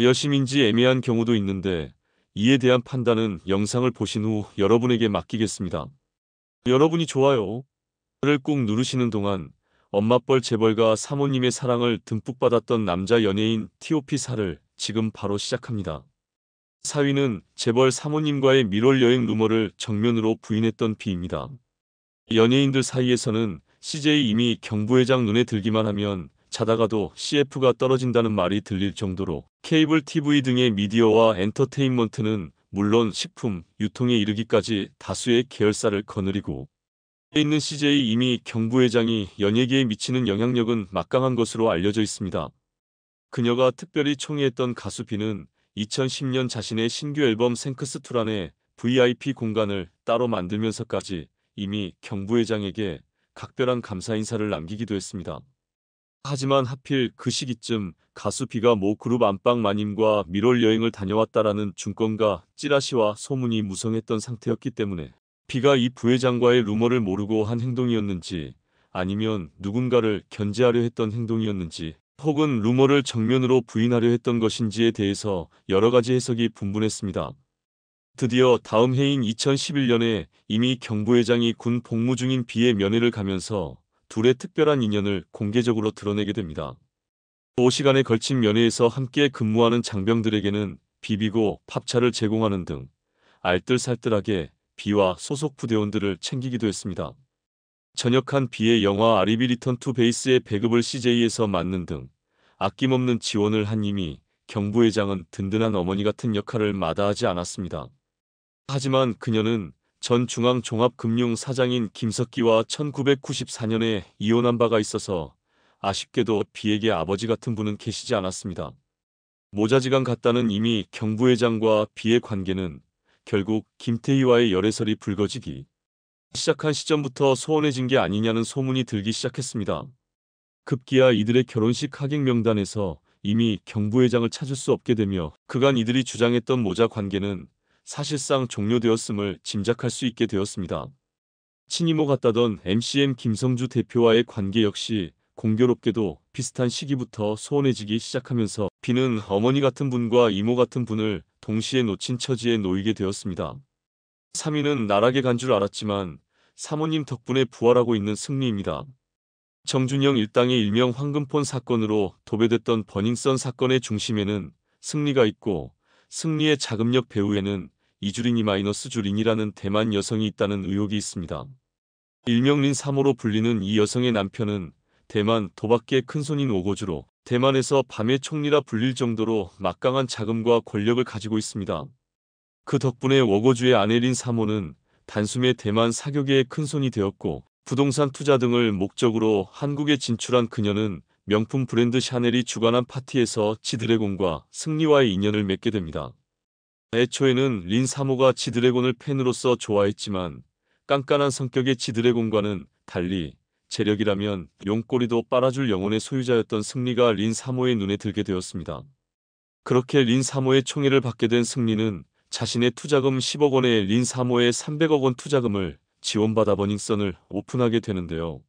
여심인지 애매한 경우도 있는데 이에 대한 판단은 영상을 보신 후 여러분에게 맡기겠습니다. 여러분이 좋아요를 꾹 누르시는 동안 엄마뻘 재벌과 사모님의 사랑을 듬뿍 받았던 남자 연예인 T.O.P.사를 지금 바로 시작합니다. 4위는 재벌 사모님과의 밀월 여행 루머를 정면으로 부인했던 B입니다. 연예인들 사이에서는 CJ 이미 경부회장 눈에 들기만 하면 자다가도 CF가 떨어진다는 말이 들릴 정도로 케이블 TV 등의 미디어와 엔터테인먼트는 물론 식품, 유통에 이르기까지 다수의 계열사를 거느리고 있는 CJ 이미 경부회장이 연예계에 미치는 영향력은 막강한 것으로 알려져 있습니다. 그녀가 특별히 총애했던 가수 B는 2010년 자신의 신규 앨범 생크스투란의 VIP 공간을 따로 만들면서까지 이미 경부회장에게 각별한 감사 인사를 남기기도 했습니다. 하지만 하필 그 시기쯤 가수 B가 모 그룹 안방 마님과 밀월 여행을 다녀왔다라는 증권가 찌라시와 소문이 무성했던 상태였기 때문에 B가 이 부회장과의 루머를 모르고 한 행동이었는지 아니면 누군가를 견제하려 했던 행동이었는지 혹은 루머를 정면으로 부인하려 했던 것인지에 대해서 여러 가지 해석이 분분했습니다. 드디어 다음 해인 2011년에 이미 경부회장이 군 복무 중인 B의 면회를 가면서 둘의 특별한 인연을 공개적으로 드러내게 됩니다. 5시간에 걸친 면회에서 함께 근무하는 장병들에게는 비비고 팝차를 제공하는 등 알뜰살뜰하게 B와 소속 부대원들을 챙기기도 했습니다. 전역한 B의 영화 아리비 리턴 투 베이스의 배급을 CJ에서 맡는 등 아낌없는 지원을 한 이미 경부회장은 든든한 어머니 같은 역할을 마다하지 않았습니다. 하지만 그녀는 전 중앙종합금융사장인 김석기와 1994년에 이혼한 바가 있어서 아쉽게도 B에게 아버지 같은 분은 계시지 않았습니다. 모자지간 같다는 이미 경부회장과 B의 관계는 결국 김태희와의 열애설이 불거지기 시작한 시점부터 소원해진 게 아니냐는 소문이 들기 시작했습니다. 급기야 이들의 결혼식 하객 명단에서 이미 경부회장을 찾을 수 없게 되며 그간 이들이 주장했던 모자 관계는 사실상 종료되었음을 짐작할 수 있게 되었습니다. 친이모 같다던 MCM 김성주 대표와의 관계 역시 공교롭게도 비슷한 시기부터 소원해지기 시작하면서 B는 어머니 같은 분과 이모 같은 분을 동시에 놓친 처지에 놓이게 되었습니다. 3위는 나락에 간 줄 알았지만 사모님 덕분에 부활하고 있는 승리입니다. 정준영 일당의 일명 황금폰 사건으로 도배됐던 버닝썬 사건의 중심에는 승리가 있고 승리의 자금력 배후에는 이주린이 마이너스 주린이라는 대만 여성이 있다는 의혹이 있습니다. 일명 린 3호로 불리는 이 여성의 남편은 대만 도박계 큰손인 오거주로 대만에서 밤의 총리라 불릴 정도로 막강한 자금과 권력을 가지고 있습니다. 그 덕분에 오거주의 아내 린 3호는 단숨에 대만 사교계의 큰손이 되었고 부동산 투자 등을 목적으로 한국에 진출한 그녀는 명품 브랜드 샤넬이 주관한 파티에서 지드래곤과 승리와의 인연을 맺게 됩니다. 애초에는 린 3호가 지드래곤을 팬으로서 좋아했지만 깐깐한 성격의 지드래곤과는 달리 재력이라면 용꼬리도 빨아줄 영혼의 소유자였던 승리가 린 3호의 눈에 들게 되었습니다. 그렇게 린 3호의 총애를 받게 된 승리는 자신의 투자금 10억 원에 린 3호의 300억 원 투자금을 지원받아 버닝썬을 오픈하게 되는데요.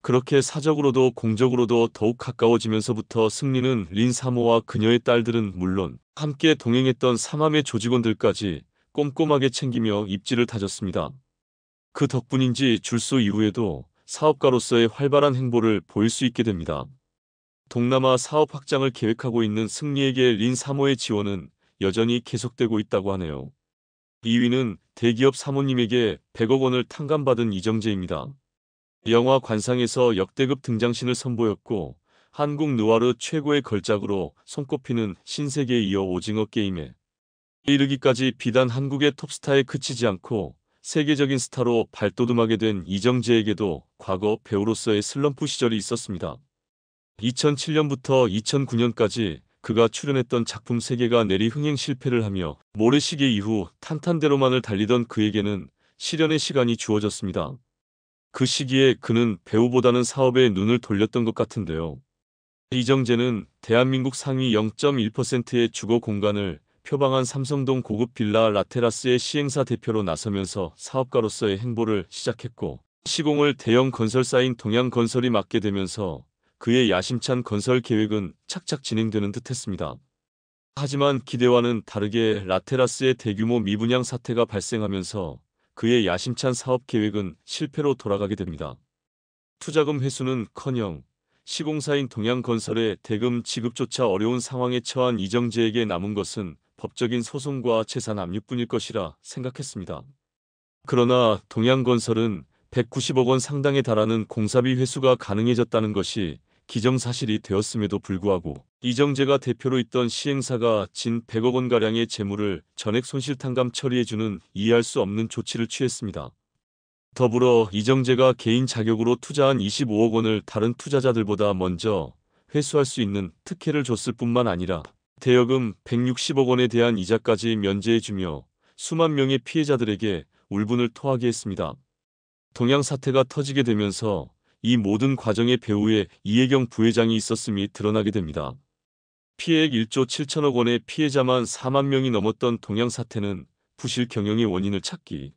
그렇게 사적으로도 공적으로도 더욱 가까워지면서부터 승리는 린 3호와 그녀의 딸들은 물론 함께 동행했던 삼함의 조직원들까지 꼼꼼하게 챙기며 입지를 다졌습니다. 그 덕분인지 줄소 이후에도 사업가로서의 활발한 행보를 보일 수 있게 됩니다. 동남아 사업 확장을 계획하고 있는 승리에게 린 3호의 지원은 여전히 계속되고 있다고 하네요. 2위는 대기업 사모님에게 100억 원을 탕감받은 이정재입니다. 영화 관상에서 역대급 등장신을 선보였고 한국 느와르 최고의 걸작으로 손꼽히는 신세계에 이어 오징어 게임에 이르기까지 비단 한국의 톱스타에 그치지 않고 세계적인 스타로 발돋움하게 된 이정재에게도 과거 배우로서의 슬럼프 시절이 있었습니다. 2007년부터 2009년까지 그가 출연했던 작품 3개가 내리 흥행 실패를 하며 모래시계 이후 탄탄대로만을 달리던 그에게는 실현의 시간이 주어졌습니다. 그 시기에 그는 배우보다는 사업에 눈을 돌렸던 것 같은데요. 이정재는 대한민국 상위 0.1%의 주거 공간을 표방한 삼성동 고급 빌라 라테라스의 시행사 대표로 나서면서 사업가로서의 행보를 시작했고 시공을 대형 건설사인 동양건설이 맡게 되면서 그의 야심찬 건설 계획은 착착 진행되는 듯했습니다. 하지만 기대와는 다르게 라테라스의 대규모 미분양 사태가 발생하면서 그의 야심찬 사업 계획은 실패로 돌아가게 됩니다. 투자금 회수는커녕 시공사인 동양건설의 대금 지급조차 어려운 상황에 처한 이정재에게 남은 것은 법적인 소송과 재산 압류뿐일 것이라 생각했습니다. 그러나 동양건설은 190억 원 상당에 달하는 공사비 회수가 가능해졌다는 것이 기정사실이 되었음에도 불구하고 이정재가 대표로 있던 시행사가 진 100억 원가량의 재물을 전액 손실탕감 처리해주는 이해할 수 없는 조치를 취했습니다. 더불어 이정재가 개인 자격으로 투자한 25억 원을 다른 투자자들보다 먼저 회수할 수 있는 특혜를 줬을 뿐만 아니라 대여금 160억 원에 대한 이자까지 면제해주며 수만 명의 피해자들에게 울분을 토하게 했습니다. 동양 사태가 터지게 되면서 이 모든 과정의 배후에 이해경 부회장이 있었음이 드러나게 됩니다. 피해액 1조 7천억 원의 피해자만 4만 명이 넘었던 동양 사태는 부실 경영의 원인을 찾기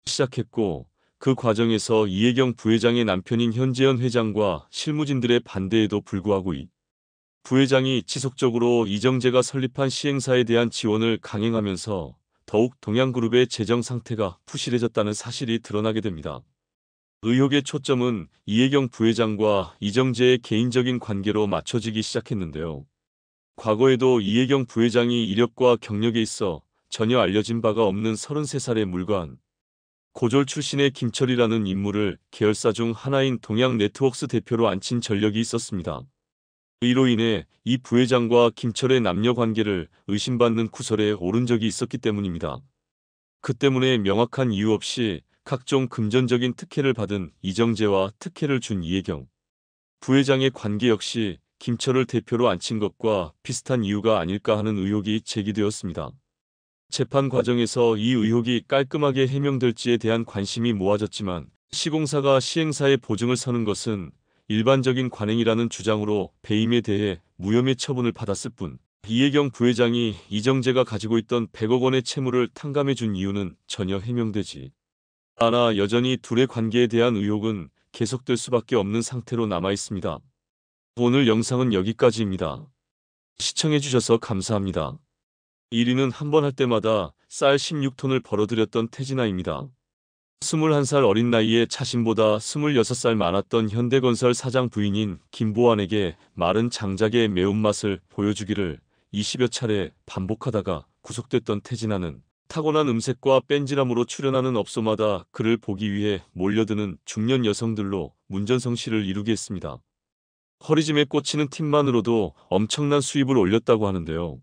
시작했고, 그 과정에서 이해경 부회장의 남편인 현재현 회장과 실무진들의 반대에도 불구하고 이 부회장이 지속적으로 이정재가 설립한 시행사에 대한 지원을 강행하면서 더욱 동양그룹의 재정 상태가 부실해졌다는 사실이 드러나게 됩니다. 의혹의 초점은 이해경 부회장과 이정재의 개인적인 관계로 맞춰지기 시작했는데요. 과거에도 이해경 부회장이 이력과 경력에 있어 전혀 알려진 바가 없는 33살의 물관 고졸 출신의 김철이라는 인물을 계열사 중 하나인 동양네트워크스 대표로 앉힌 전력이 있었습니다. 이로 인해 이 부회장과 김철의 남녀 관계를 의심받는 구설에 오른 적이 있었기 때문입니다. 그 때문에 명확한 이유 없이 각종 금전적인 특혜를 받은 이정재와 특혜를 준 이해경 부회장의 관계 역시 김철을 대표로 앉힌 것과 비슷한 이유가 아닐까 하는 의혹이 제기되었습니다. 재판 과정에서 이 의혹이 깔끔하게 해명될지에 대한 관심이 모아졌지만 시공사가 시행사의 보증을 서는 것은 일반적인 관행이라는 주장으로 배임에 대해 무혐의 처분을 받았을 뿐 이해경 부회장이 이정재가 가지고 있던 100억 원의 채무를 탕감해 준 이유는 전혀 해명되지 않아 여전히 둘의 관계에 대한 의혹은 계속될 수밖에 없는 상태로 남아 있습니다. 오늘 영상은 여기까지입니다. 시청해주셔서 감사합니다. 1위는 한 번 할 때마다 쌀 16톤을 벌어들였던 태진아입니다. 21살 어린 나이에 자신보다 26살 많았던 현대건설 사장 부인인 김보완에게 마른 장작의 매운맛을 보여주기를 20여 차례 반복하다가 구속됐던 태진아는 타고난 음색과 뺀질함으로 출연하는 업소마다 그를 보기 위해 몰려드는 중년 여성들로 문전성시를 이루게 했습니다. 허리짐에 꽂히는 팁만으로도 엄청난 수입을 올렸다고 하는데요.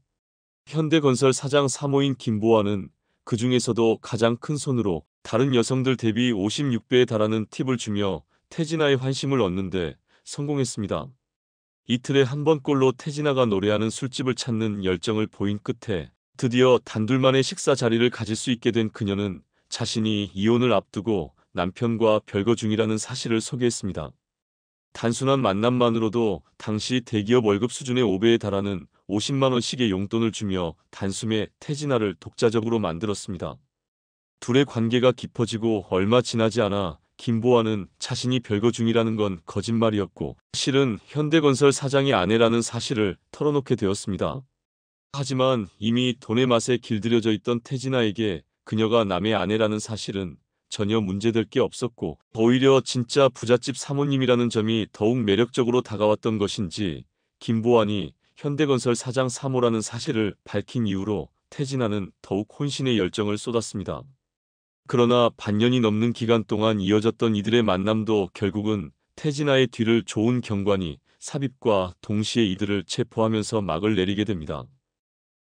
현대건설 사장 3호인 김보완은 그 중에서도 가장 큰 손으로 다른 여성들 대비 56배에 달하는 팁을 주며 태진아의 환심을 얻는데 성공했습니다. 이틀에 한 번꼴로 태진아가 노래하는 술집을 찾는 열정을 보인 끝에 드디어 단둘만의 식사 자리를 가질 수 있게 된 그녀는 자신이 이혼을 앞두고 남편과 별거 중이라는 사실을 소개했습니다. 단순한 만남만으로도 당시 대기업 월급 수준의 5배에 달하는 50만 원씩의 용돈을 주며 단숨에 태진아를 독자적으로 만들었습니다. 둘의 관계가 깊어지고 얼마 지나지 않아 김보완은 자신이 별거 중이라는 건 거짓말이었고 실은 현대건설 사장의 아내라는 사실을 털어놓게 되었습니다. 하지만 이미 돈의 맛에 길들여져 있던 태진아에게 그녀가 남의 아내라는 사실은 전혀 문제될 게 없었고 오히려 진짜 부잣집 사모님이라는 점이 더욱 매력적으로 다가왔던 것인지 김보완이 현대건설 사장 3호라는 사실을 밝힌 이후로 태진아는 더욱 혼신의 열정을 쏟았습니다. 그러나 반년이 넘는 기간 동안 이어졌던 이들의 만남도 결국은 태진아의 뒤를 좋은 경관이 삽입과 동시에 이들을 체포하면서 막을 내리게 됩니다.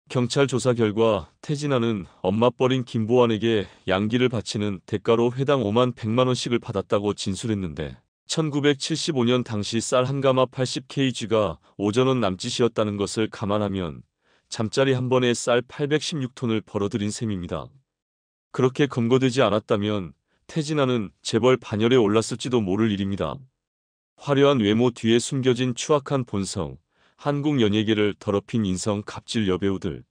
경찰 조사 결과 태진아는 엄마뻘인 김보완에게 양기를 바치는 대가로 회당 5만 100만 원씩을 받았다고 진술했는데 1975년 당시 쌀 한 가마 80kg가 5,000원 남짓이었다는 것을 감안하면 잠자리 한 번에 쌀 816톤을 벌어들인 셈입니다. 그렇게 검거되지 않았다면 태진아는 재벌 반열에 올랐을지도 모를 일입니다. 화려한 외모 뒤에 숨겨진 추악한 본성, 한국 연예계를 더럽힌 인성 갑질 여배우들.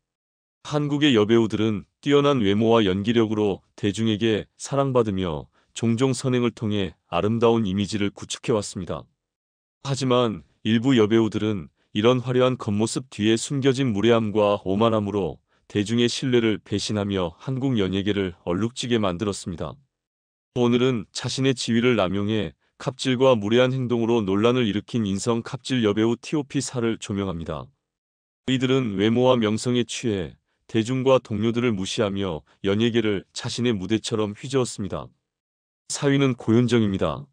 한국의 여배우들은 뛰어난 외모와 연기력으로 대중에게 사랑받으며 종종 선행을 통해 아름다운 이미지를 구축해왔습니다. 하지만 일부 여배우들은 이런 화려한 겉모습 뒤에 숨겨진 무례함과 오만함으로 대중의 신뢰를 배신하며 한국 연예계를 얼룩지게 만들었습니다. 오늘은 자신의 지위를 남용해 갑질과 무례한 행동으로 논란을 일으킨 인성 갑질 여배우 T.O.P.4를 조명합니다. 이들은 외모와 명성에 취해 대중과 동료들을 무시하며 연예계를 자신의 무대처럼 휘저었습니다. 4위는 고현정입니다.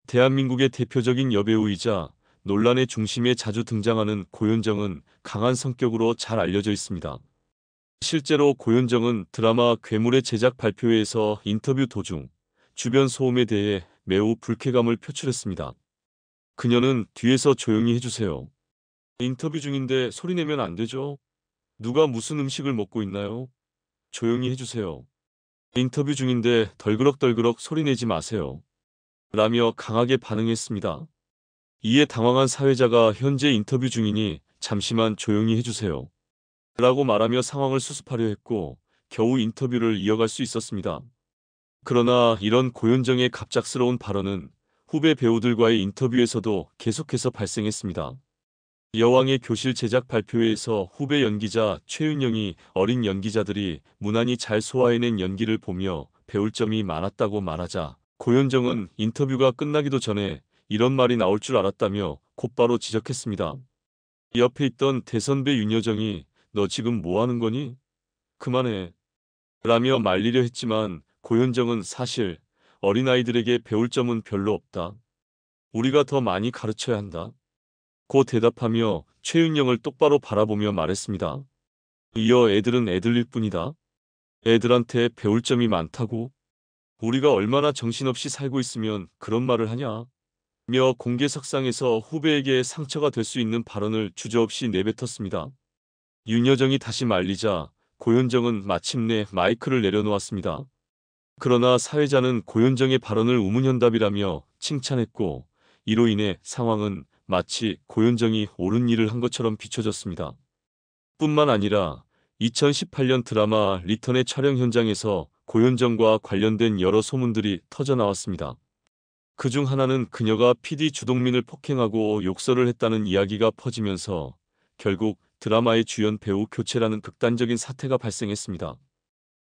대한민국의 대표적인 여배우이자 논란의 중심에 자주 등장하는 고현정은 강한 성격으로 잘 알려져 있습니다. 실제로 고현정은 드라마 괴물의 제작 발표회에서 인터뷰 도중 주변 소음에 대해 매우 불쾌감을 표출했습니다. 그녀는 뒤에서 조용히 해주세요. 인터뷰 중인데 소리 내면 안 되죠? 누가 무슨 음식을 먹고 있나요? 조용히 해주세요. 인터뷰 중인데 덜그럭덜그럭 소리 내지 마세요. 라며 강하게 반응했습니다. 이에 당황한 사회자가 현재 인터뷰 중이니 잠시만 조용히 해주세요. 라고 말하며 상황을 수습하려 했고 겨우 인터뷰를 이어갈 수 있었습니다. 그러나 이런 고현정의 갑작스러운 발언은 후배 배우들과의 인터뷰에서도 계속해서 발생했습니다. 여왕의 교실 제작 발표회에서 후배 연기자 최윤영이 어린 연기자들이 무난히 잘 소화해낸 연기를 보며 배울 점이 많았다고 말하자 고현정은 인터뷰가 끝나기도 전에 이런 말이 나올 줄 알았다며 곧바로 지적했습니다. 옆에 있던 대선배 윤여정이 너 지금 뭐 하는 거니? 그만해. 라며 말리려 했지만 고현정은 사실 어린아이들에게 배울 점은 별로 없다. 우리가 더 많이 가르쳐야 한다. 고 대답하며 최윤영을 똑바로 바라보며 말했습니다. 이어 애들은 애들일 뿐이다. 애들한테 배울 점이 많다고. 우리가 얼마나 정신없이 살고 있으면 그런 말을 하냐. 며 공개석상에서 후배에게 상처가 될 수 있는 발언을 주저없이 내뱉었습니다. 윤여정이 다시 말리자 고현정은 마침내 마이크를 내려놓았습니다. 그러나 사회자는 고현정의 발언을 우문현답이라며 칭찬했고 이로 인해 상황은 마치 고현정이 옳은 일을 한 것처럼 비춰졌습니다. 뿐만 아니라 2018년 드라마 리턴의 촬영 현장에서 고현정과 관련된 여러 소문들이 터져나왔습니다. 그중 하나는 그녀가 PD 주동민을 폭행하고 욕설을 했다는 이야기가 퍼지면서 결국 드라마의 주연 배우 교체라는 극단적인 사태가 발생했습니다.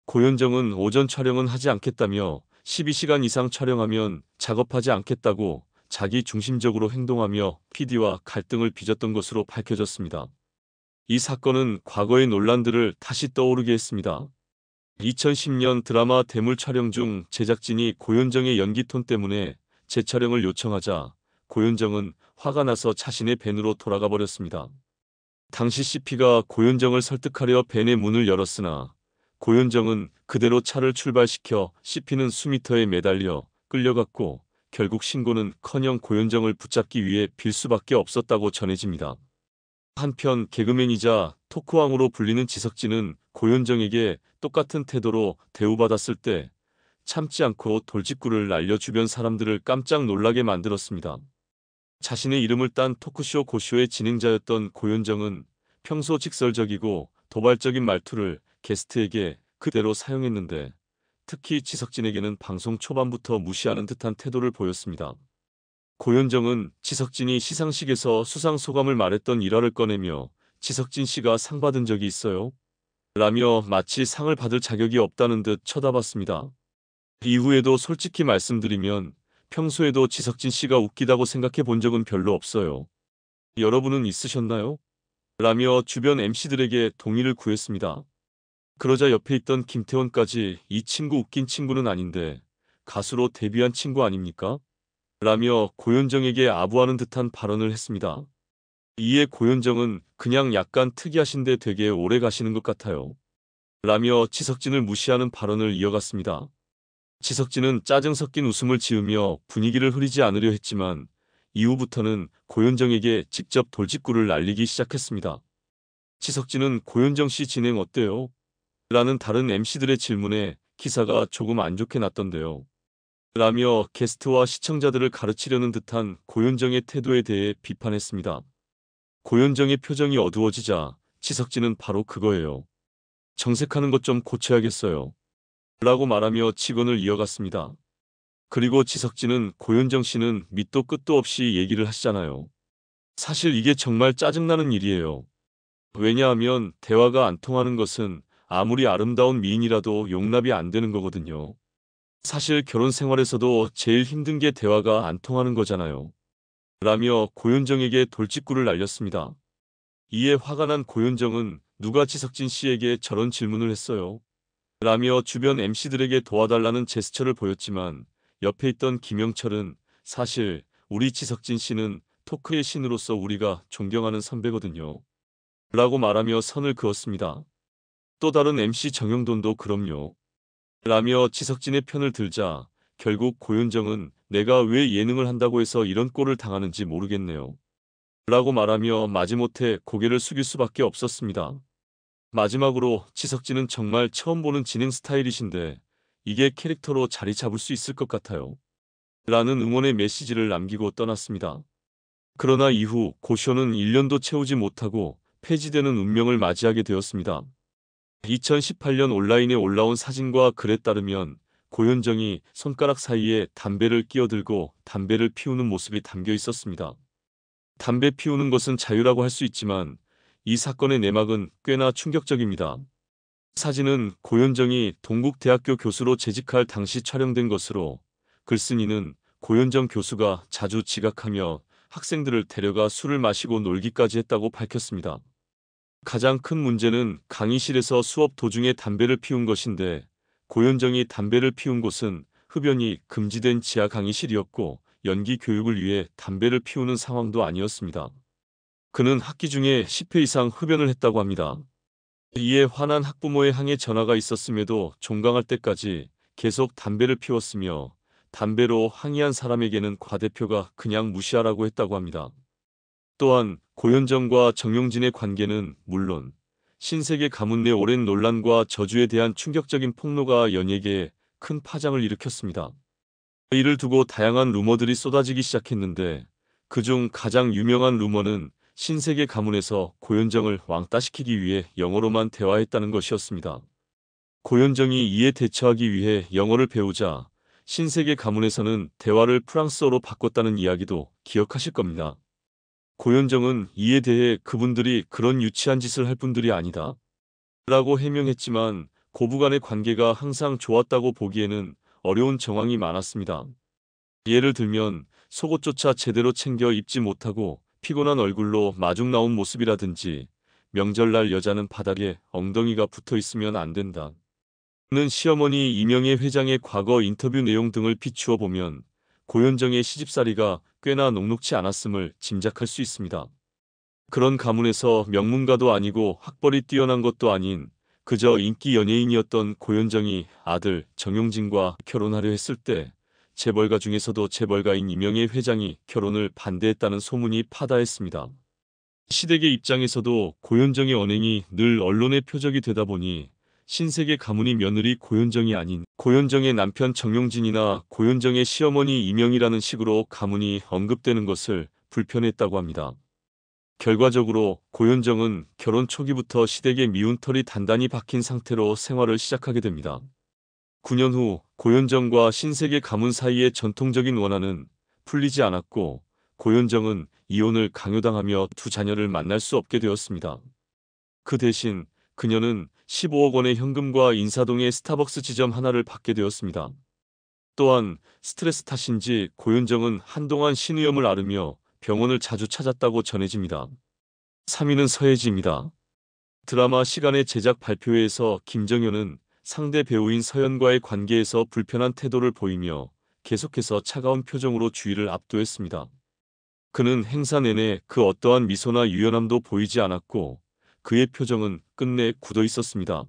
고현정은 오전 촬영은 하지 않겠다며 12시간 이상 촬영하면 작업하지 않겠다고 자기 중심적으로 행동하며 PD와 갈등을 빚었던 것으로 밝혀졌습니다. 이 사건은 과거의 논란들을 다시 떠오르게 했습니다. 2010년 드라마 대물 촬영 중 제작진이 고현정의 연기 톤 때문에 재촬영을 요청하자 고현정은 화가 나서 자신의 밴으로 돌아가 버렸습니다. 당시 CP가 고현정을 설득하려 밴의 문을 열었으나 고현정은 그대로 차를 출발시켜 CP는 수미터에 매달려 끌려갔고 결국 신고는커녕 고현정을 붙잡기 위해 빌 수밖에 없었다고 전해집니다. 한편 개그맨이자 토크왕으로 불리는 지석진은 고현정에게 똑같은 태도로 대우받았을 때 참지 않고 돌직구를 날려 주변 사람들을 깜짝 놀라게 만들었습니다. 자신의 이름을 딴 토크쇼 고쇼의 진행자였던 고현정은 평소 직설적이고 도발적인 말투를 게스트에게 그대로 사용했는데 특히 지석진에게는 방송 초반부터 무시하는 듯한 태도를 보였습니다. 고현정은 지석진이 시상식에서 수상 소감을 말했던 일화를 꺼내며 지석진 씨가 상 받은 적이 있어요? 라며 마치 상을 받을 자격이 없다는 듯 쳐다봤습니다. 이후에도 솔직히 말씀드리면 평소에도 지석진 씨가 웃기다고 생각해 본 적은 별로 없어요. 여러분은 있으셨나요? 라며 주변 MC들에게 동의를 구했습니다. 그러자 옆에 있던 김태원까지 이 친구 웃긴 친구는 아닌데 가수로 데뷔한 친구 아닙니까? 라며 고현정에게 아부하는 듯한 발언을 했습니다. 이에 고현정은 그냥 약간 특이하신데 되게 오래 가시는 것 같아요. 라며 지석진을 무시하는 발언을 이어갔습니다. 지석진은 짜증 섞인 웃음을 지으며 분위기를 흐리지 않으려 했지만 이후부터는 고현정에게 직접 돌직구를 날리기 시작했습니다. 지석진은 고현정 씨 진행 어때요? 라는 다른 MC들의 질문에 기사가 조금 안 좋게 났던데요. 라며 게스트와 시청자들을 가르치려는 듯한 고현정의 태도에 대해 비판했습니다. 고현정의 표정이 어두워지자 지석진은 바로 그거예요. 정색하는 것 좀 고쳐야겠어요. 라고 말하며 직언을 이어갔습니다. 그리고 지석진은 고현정 씨는 밑도 끝도 없이 얘기를 하시잖아요. 사실 이게 정말 짜증나는 일이에요. 왜냐하면 대화가 안 통하는 것은 아무리 아름다운 미인이라도 용납이 안 되는 거거든요. 사실 결혼 생활에서도 제일 힘든 게 대화가 안 통하는 거잖아요. 라며 고현정에게 돌직구를 날렸습니다. 이에 화가 난 고현정은 누가 지석진 씨에게 저런 질문을 했어요. 라며 주변 MC들에게 도와달라는 제스처를 보였지만 옆에 있던 김영철은 사실 우리 지석진 씨는 토크의 신으로서 우리가 존경하는 선배거든요. 라고 말하며 선을 그었습니다. 또 다른 MC 정영돈도 그럼요. 라며 지석진의 편을 들자 결국 고현정은 내가 왜 예능을 한다고 해서 이런 꼴을 당하는지 모르겠네요. 라고 말하며 마지못해 고개를 숙일 수밖에 없었습니다. 마지막으로 지석진은 정말 처음 보는 진행 스타일이신데 이게 캐릭터로 자리 잡을 수 있을 것 같아요. 라는 응원의 메시지를 남기고 떠났습니다. 그러나 이후 고쇼는 1년도 채우지 못하고 폐지되는 운명을 맞이하게 되었습니다. 2018년 온라인에 올라온 사진과 글에 따르면 고현정이 손가락 사이에 담배를 끼어들고 담배를 피우는 모습이 담겨 있었습니다. 담배 피우는 것은 자유라고 할 수 있지만 이 사건의 내막은 꽤나 충격적입니다. 사진은 고현정이 동국대학교 교수로 재직할 당시 촬영된 것으로 글쓴이는 고현정 교수가 자주 지각하며 학생들을 데려가 술을 마시고 놀기까지 했다고 밝혔습니다. 가장 큰 문제는 강의실에서 수업 도중에 담배를 피운 것인데 고현정이 담배를 피운 곳은 흡연이 금지된 지하 강의실이었고 연기 교육을 위해 담배를 피우는 상황도 아니었습니다. 그는 학기 중에 10회 이상 흡연을 했다고 합니다. 이에 화난 학부모의 항해 전화가 있었음에도 종강할 때까지 계속 담배를 피웠으며 담배로 항의한 사람에게는 과대표가 그냥 무시하라고 했다고 합니다. 또한 고현정과 정용진의 관계는 물론 신세계 가문 내 오랜 논란과 저주에 대한 충격적인 폭로가 연예계에 큰 파장을 일으켰습니다. 이를 두고 다양한 루머들이 쏟아지기 시작했는데 그중 가장 유명한 루머는 신세계 가문에서 고현정을 왕따시키기 위해 영어로만 대화했다는 것이었습니다. 고현정이 이에 대처하기 위해 영어를 배우자 신세계 가문에서는 대화를 프랑스어로 바꿨다는 이야기도 기억하실 겁니다. 고현정은 이에 대해 그분들이 그런 유치한 짓을 할 분들이 아니다 라고 해명했지만 고부간의 관계가 항상 좋았다고 보기에는 어려운 정황이 많았습니다. 예를 들면 속옷조차 제대로 챙겨 입지 못하고 피곤한 얼굴로 마중 나온 모습이라든지 명절날 여자는 바닥에 엉덩이가 붙어 있으면 안 된다 는 시어머니 이명애 회장의 과거 인터뷰 내용 등을 비추어 보면 고현정의 시집살이가 꽤나 녹록지 않았음을 짐작할 수 있습니다. 그런 가문에서 명문가도 아니고 학벌이 뛰어난 것도 아닌 그저 인기 연예인이었던 고현정이 아들 정용진과 결혼하려 했을 때 재벌가 중에서도 재벌가인 이명애 회장이 결혼을 반대했다는 소문이 파다했습니다. 시댁의 입장에서도 고현정의 언행이 늘 언론의 표적이 되다 보니 신세계 가문이 며느리 고현정이 아닌 고현정의 남편 정용진이나 고현정의 시어머니 이명이라는 식으로 가문이 언급되는 것을 불편했다고 합니다. 결과적으로 고현정은 결혼 초기부터 시댁의 미운 털이 단단히 박힌 상태로 생활을 시작하게 됩니다. 9년 후 고현정과 신세계 가문 사이의 전통적인 원한은 풀리지 않았고 고현정은 이혼을 강요당하며 두 자녀를 만날 수 없게 되었습니다. 그 대신 그녀는 15억 원의 현금과 인사동의 스타벅스 지점 하나를 받게 되었습니다. 또한 스트레스 탓인지 고현정은 한동안 신의염을 앓으며 병원을 자주 찾았다고 전해집니다. 3위는 서예지입니다. 드라마 시간의 제작 발표회에서 김정현은 상대 배우인 서연과의 관계에서 불편한 태도를 보이며 계속해서 차가운 표정으로 주의를 압도했습니다. 그는 행사 내내 그 어떠한 미소나 유연함도 보이지 않았고 그의 표정은 끝내 굳어 있었습니다.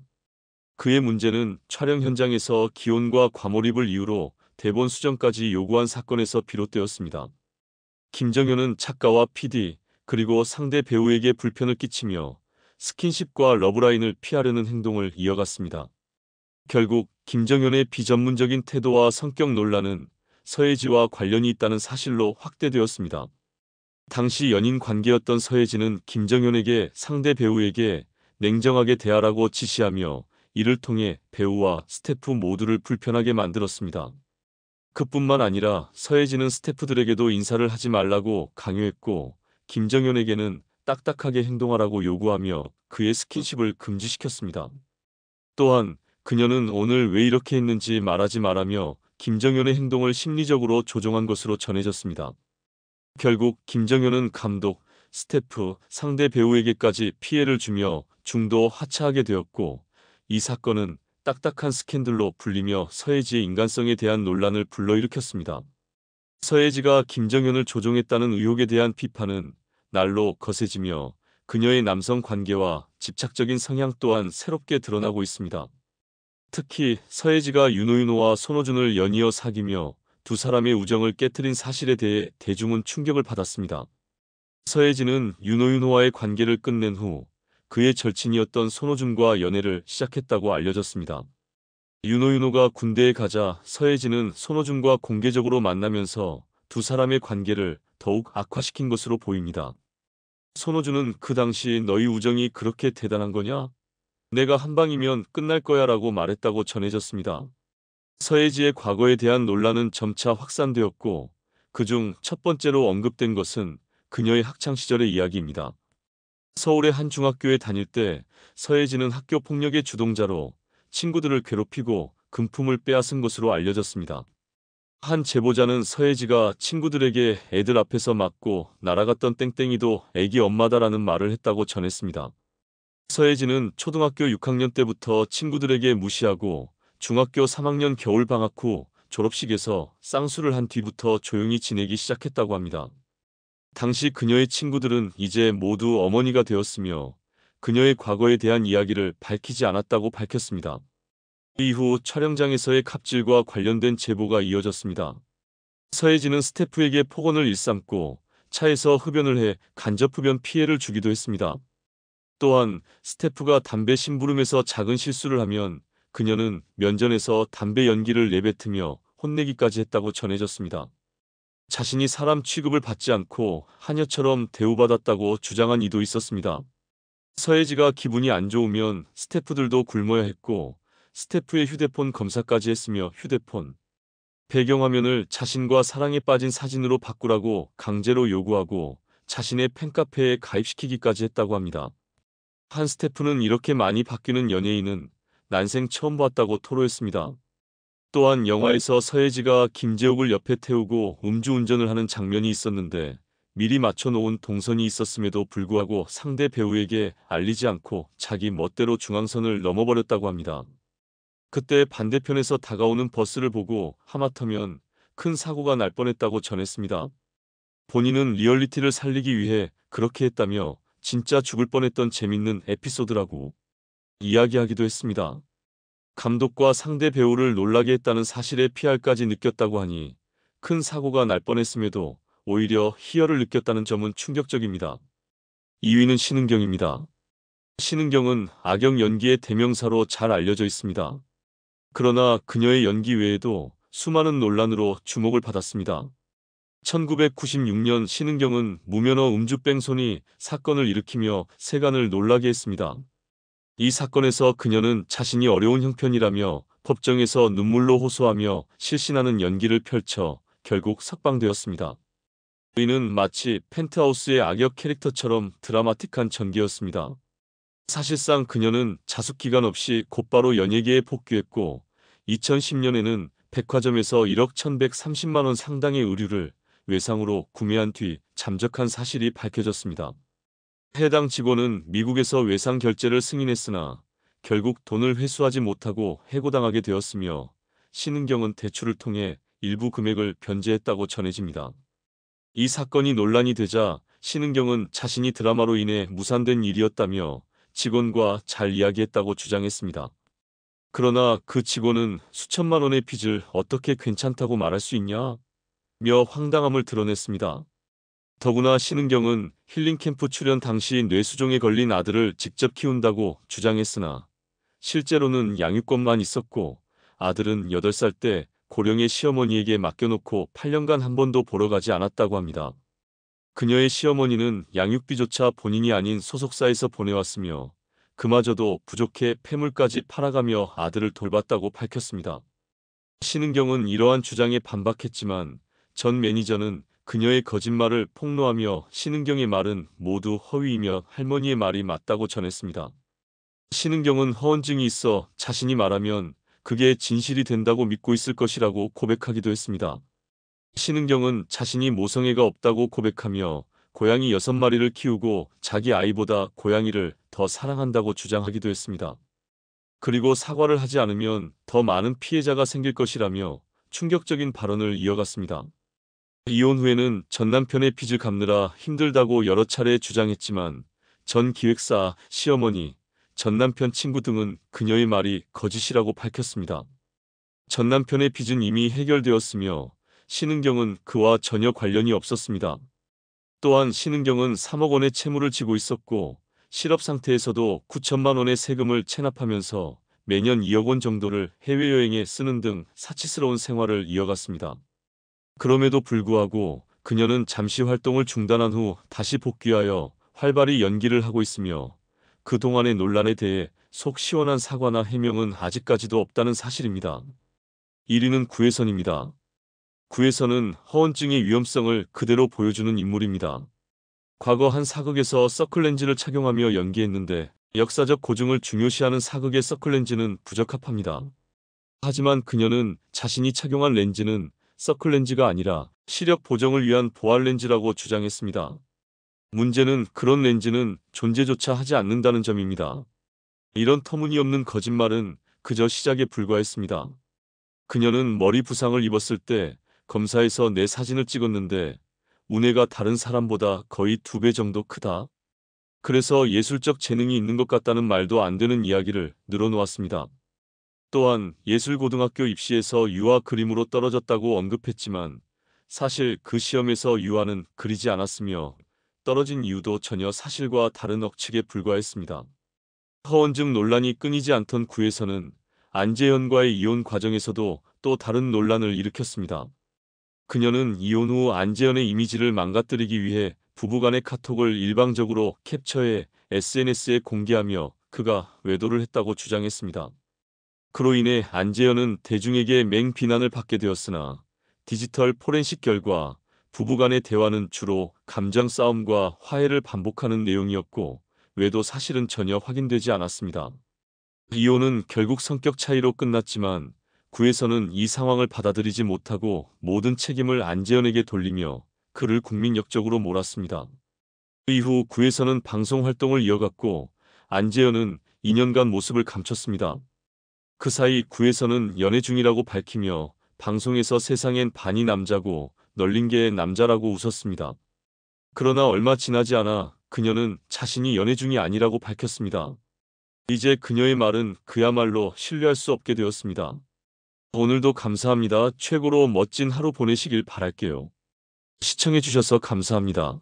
그의 문제는 촬영 현장에서 기온과 과몰입을 이유로 대본 수정까지 요구한 사건에서 비롯되었습니다. 김정현은 작가와 PD 그리고 상대 배우에게 불편을 끼치며 스킨십과 러브라인을 피하려는 행동을 이어갔습니다. 결국 김정현의 비전문적인 태도와 성격 논란은 서예지와 관련이 있다는 사실로 확대되었습니다. 당시 연인 관계였던 서예지는 김정현에게 상대 배우에게 냉정하게 대하라고 지시하며 이를 통해 배우와 스태프 모두를 불편하게 만들었습니다. 그뿐만 아니라 서예지는 스태프들에게도 인사를 하지 말라고 강요했고 김정현에게는 딱딱하게 행동하라고 요구하며 그의 스킨십을 금지시켰습니다. 또한 그녀는 오늘 왜 이렇게 했는지 말하지 말라며 김정현의 행동을 심리적으로 조종한 것으로 전해졌습니다. 결국 김정현은 감독, 스태프, 상대 배우에게까지 피해를 주며 중도 하차하게 되었고, 이 사건은 딱딱한 스캔들로 불리며 서예지의 인간성에 대한 논란을 불러일으켰습니다. 서예지가 김정현을 조종했다는 의혹에 대한 비판은 날로 거세지며 그녀의 남성 관계와 집착적인 성향 또한 새롭게 드러나고 있습니다. 특히 서예지가 윤호윤호와 손호준을 연이어 사귀며 두 사람의 우정을 깨트린 사실에 대해 대중은 충격을 받았습니다. 서예지는 윤호윤호와의 관계를 끝낸 후 그의 절친이었던 손호준과 연애를 시작했다고 알려졌습니다. 윤호윤호가 군대에 가자 서예지는 손호준과 공개적으로 만나면서 두 사람의 관계를 더욱 악화시킨 것으로 보입니다. 손호준은 그 당시 너희 우정이 그렇게 대단한 거냐? 내가 한 방이면 끝날 거야 라고 말했다고 전해졌습니다. 서예지의 과거에 대한 논란은 점차 확산되었고, 그중 첫 번째로 언급된 것은 그녀의 학창시절의 이야기입니다. 서울의 한 중학교에 다닐 때 서예지는 학교 폭력의 주동자로 친구들을 괴롭히고 금품을 빼앗은 것으로 알려졌습니다. 한 제보자는 서예지가 친구들에게 애들 앞에서 맞고 날아갔던 땡땡이도 애기 엄마다라는 말을 했다고 전했습니다. 서예지는 초등학교 6학년 때부터 친구들에게 무시하고 중학교 3학년 겨울방학 후 졸업식에서 쌍수를 한 뒤부터 조용히 지내기 시작했다고 합니다. 당시 그녀의 친구들은 이제 모두 어머니가 되었으며 그녀의 과거에 대한 이야기를 밝히지 않았다고 밝혔습니다. 이후 촬영장에서의 갑질과 관련된 제보가 이어졌습니다. 서예지는 스태프에게 폭언을 일삼고 차에서 흡연을 해 간접 흡연 피해를 주기도 했습니다. 또한 스태프가 담배 심부름에서 작은 실수를 하면 그녀는 면전에서 담배 연기를 내뱉으며 혼내기까지 했다고 전해졌습니다. 자신이 사람 취급을 받지 않고 하녀처럼 대우받았다고 주장한 이도 있었습니다. 서예지가 기분이 안 좋으면 스태프들도 굶어야 했고 스태프의 휴대폰 검사까지 했으며 휴대폰 배경화면을 자신과 사랑에 빠진 사진으로 바꾸라고 강제로 요구하고 자신의 팬카페에 가입시키기까지 했다고 합니다. 한 스태프는 이렇게 많이 바뀌는 연예인은 난생 처음 봤다고 토로했습니다. 또한 영화에서 서예지가 김재욱을 옆에 태우고 음주운전을 하는 장면이 있었는데 미리 맞춰놓은 동선이 있었음에도 불구하고 상대 배우에게 알리지 않고 자기 멋대로 중앙선을 넘어버렸다고 합니다. 그때 반대편에서 다가오는 버스를 보고 하마터면 큰 사고가 날 뻔했다고 전했습니다. 본인은 리얼리티를 살리기 위해 그렇게 했다며 진짜 죽을 뻔했던 재밌는 에피소드라고 이야기하기도 했습니다. 감독과 상대 배우를 놀라게 했다는 사실에 피할까지 느꼈다고 하니 큰 사고가 날 뻔했음에도 오히려 희열을 느꼈다는 점은 충격적입니다. 2위는 신은경입니다. 신은경은 악역 연기의 대명사로 잘 알려져 있습니다. 그러나 그녀의 연기 외에도 수많은 논란으로 주목을 받았습니다. 1996년 신은경은 무면허 음주뺑소니 사건을 일으키며 세간을 놀라게 했습니다. 이 사건에서 그녀는 자신이 어려운 형편이라며 법정에서 눈물로 호소하며 실신하는 연기를 펼쳐 결국 석방되었습니다. 이는 마치 펜트하우스의 악역 캐릭터처럼 드라마틱한 전개였습니다. 사실상 그녀는 자숙 기간 없이 곧바로 연예계에 복귀했고 2010년에는 백화점에서 1억 1,130만 원 상당의 의류를 외상으로 구매한 뒤 잠적한 사실이 밝혀졌습니다. 해당 직원은 미국에서 외상 결제를 승인했으나 결국 돈을 회수하지 못하고 해고당하게 되었으며 신은경은 대출을 통해 일부 금액을 변제했다고 전해집니다. 이 사건이 논란이 되자 신은경은 자신이 드라마로 인해 무산된 일이었다며 직원과 잘 이야기했다고 주장했습니다. 그러나 그 직원은 수천만 원의 빚을 어떻게 괜찮다고 말할 수 있냐? 며 황당함을 드러냈습니다. 더구나 신은경은 힐링캠프 출연 당시 뇌수종에 걸린 아들을 직접 키운다고 주장했으나 실제로는 양육권만 있었고 아들은 8살 때 고령의 시어머니에게 맡겨놓고 8년간 한 번도 보러 가지 않았다고 합니다. 그녀의 시어머니는 양육비조차 본인이 아닌 소속사에서 보내왔으며 그마저도 부족해 폐물까지 팔아가며 아들을 돌봤다고 밝혔습니다. 신은경은 이러한 주장에 반박했지만 전 매니저는 그녀의 거짓말을 폭로하며 신은경의 말은 모두 허위이며 할머니의 말이 맞다고 전했습니다. 신은경은 허언증이 있어 자신이 말하면 그게 진실이 된다고 믿고 있을 것이라고 고백하기도 했습니다. 신은경은 자신이 모성애가 없다고 고백하며 고양이 6마리를 키우고 자기 아이보다 고양이를 더 사랑한다고 주장하기도 했습니다. 그리고 사과를 하지 않으면 더 많은 피해자가 생길 것이라며 충격적인 발언을 이어갔습니다. 이혼 후에는 전 남편의 빚을 갚느라 힘들다고 여러 차례 주장했지만 전 기획사, 시어머니, 전 남편 친구 등은 그녀의 말이 거짓이라고 밝혔습니다. 전 남편의 빚은 이미 해결되었으며 신은경은 그와 전혀 관련이 없었습니다. 또한 신은경은 3억 원의 채무를 지고 있었고 실업 상태에서도 9천만 원의 세금을 체납하면서 매년 2억 원 정도를 해외여행에 쓰는 등 사치스러운 생활을 이어갔습니다. 그럼에도 불구하고 그녀는 잠시 활동을 중단한 후 다시 복귀하여 활발히 연기를 하고 있으며 그동안의 논란에 대해 속 시원한 사과나 해명은 아직까지도 없다는 사실입니다. 1위는 구혜선입니다. 구혜선은 허언증의 위험성을 그대로 보여주는 인물입니다. 과거 한 사극에서 서클렌즈를 착용하며 연기했는데 역사적 고증을 중요시하는 사극의 서클렌즈는 부적합합니다. 하지만 그녀는 자신이 착용한 렌즈는 서클렌즈가 아니라 시력 보정을 위한 보안렌즈라고 주장했습니다. 문제는 그런 렌즈는 존재조차 하지 않는다는 점입니다. 이런 터무니없는 거짓말은 그저 시작에 불과했습니다. 그녀는 머리 부상을 입었을 때 검사에서 내 사진을 찍었는데 운해가 다른 사람보다 거의 2배 정도 크다. 그래서 예술적 재능이 있는 것 같다는 말도 안 되는 이야기를 늘어놓았습니다. 또한 예술고등학교 입시에서 유화 그림으로 떨어졌다고 언급했지만 사실 그 시험에서 유화는 그리지 않았으며 떨어진 이유도 전혀 사실과 다른 억측에 불과했습니다. 허언증 논란이 끊이지 않던 구혜선은 안재현과의 이혼 과정에서도 또 다른 논란을 일으켰습니다. 그녀는 이혼 후 안재현의 이미지를 망가뜨리기 위해 부부간의 카톡을 일방적으로 캡처해 SNS에 공개하며 그가 외도를 했다고 주장했습니다. 그로 인해 안재현은 대중에게 맹비난을 받게 되었으나 디지털 포렌식 결과 부부간의 대화는 주로 감정 싸움과 화해를 반복하는 내용이었고 외도 사실은 전혀 확인되지 않았습니다. 이혼은 결국 성격 차이로 끝났지만 구혜선은 이 상황을 받아들이지 못하고 모든 책임을 안재현에게 돌리며 그를 국민 역적으로 몰았습니다. 이후 구혜선은 방송 활동을 이어갔고 안재현은 2년간 모습을 감췄습니다. 그 사이 구혜선은 연애 중이라고 밝히며 방송에서 세상엔 반이 남자고 널린 게 남자라고 웃었습니다. 그러나 얼마 지나지 않아 그녀는 자신이 연애 중이 아니라고 밝혔습니다. 이제 그녀의 말은 그야말로 신뢰할 수 없게 되었습니다. 오늘도 감사합니다. 최고로 멋진 하루 보내시길 바랄게요. 시청해주셔서 감사합니다.